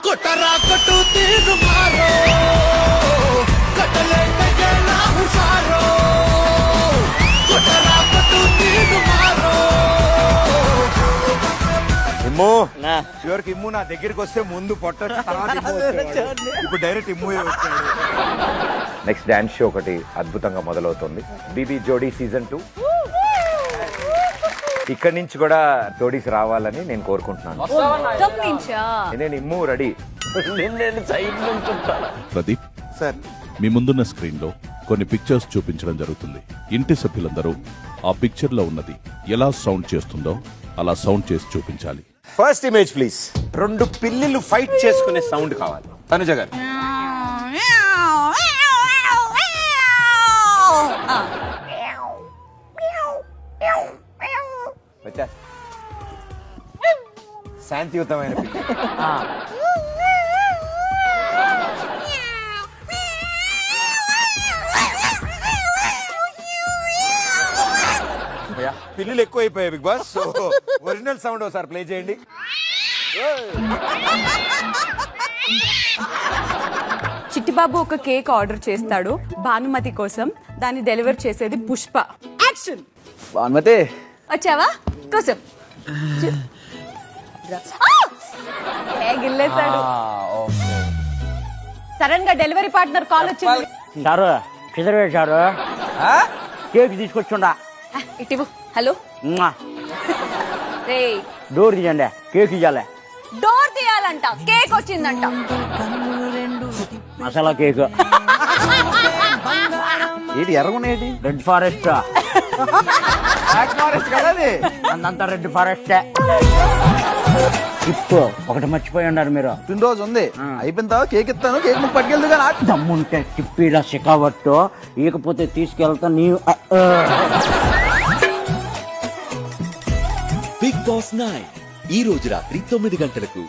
కొట్టరా కొట్టు తీరు మారో కట్టలే తగ్గేలా హుషారో కొట్టరా కొట్టు తీరు మారో. ఇమ్ము షూర్ కి ఇమ్ము నా దగ్గరికి వస్తే ముందు పొట్ట తర్వాత ఇమ్ము వచ్చేవాడు. ఇప్పుడు డైరెక్ట్ ఇమ్ము వచ్చాడు. నెక్స్ట్ డాన్స్ షో ఒకటి అద్భుతంగా మొదలవుతుంది. బీబీ జోడీ సీజన్ 2. ఇక్కడి నుంచి కూడా జోడీస్ రావాలని నేను కోరుకుంటున్నాను. నేను ఇమ్ము రెడీ. ప్రదీప్ సార్ మీ ముందున్న స్క్రీన్ లో కొన్ని పిక్చర్స్ చూపించడం జరుగుతుంది. ఇంటి సభ్యులందరూ ఆ పిక్చర్ లో ఉన్నది ఎలా సౌండ్ చేస్తుందో అలా సౌండ్ చేసి చూపించాలి. First image please. 2 పిల్లిలు ఫైట్ చేసుకునే సౌండ్ కావాలి. తనుజ గారు. శాంతియుతమైన పిల్లులు ఎక్కువైపోయాయి Bigg Boss. So original sound ఒకసారి ప్లే చేయండి. చిట్టిబాబు ఒక కేక్ ఆర్డర్ చేస్తాడు భానుమతి కోసం. దాన్ని డెలివర్ చేసేది పుష్ప. యాక్షన్. భానుమతి వచ్చావా కోసం గిల్లేశాడు. సడన్ గా డెలివరీ పార్ట్నర్ కాల్ వచ్చింది. సారు పిదరవేశారు కేక్ తీసుకొచ్చుండా. ఇటు హలో రే డోర్ తీయండి కేక్ ఇవ్వాలి. డోర్ తీయాలంట కేక్ వచ్చిందంట. మసాలా కేక్ ఏంటి ఎర్రగునేది? రెడ్ ఫారెస్ట్ అంతా రెడ్ ఫారెస్ట్. ఇప్పుడు ఒకటి మర్చిపోయి ఉన్నారు మీరు. రోజు ఉంది అయిపోయిన తర్వాత కేక్ ఇస్తాను. కేక్ ముక్క పట్టుకెళ్దు కానీ దమ్ముంటే టిప్పీలా శిఖావట్టు ఇకపోతే తీసుకెళ్తా నీ. బిగ్ బాస్ 9 ఈ రోజు రాత్రి 9 గంటలకు.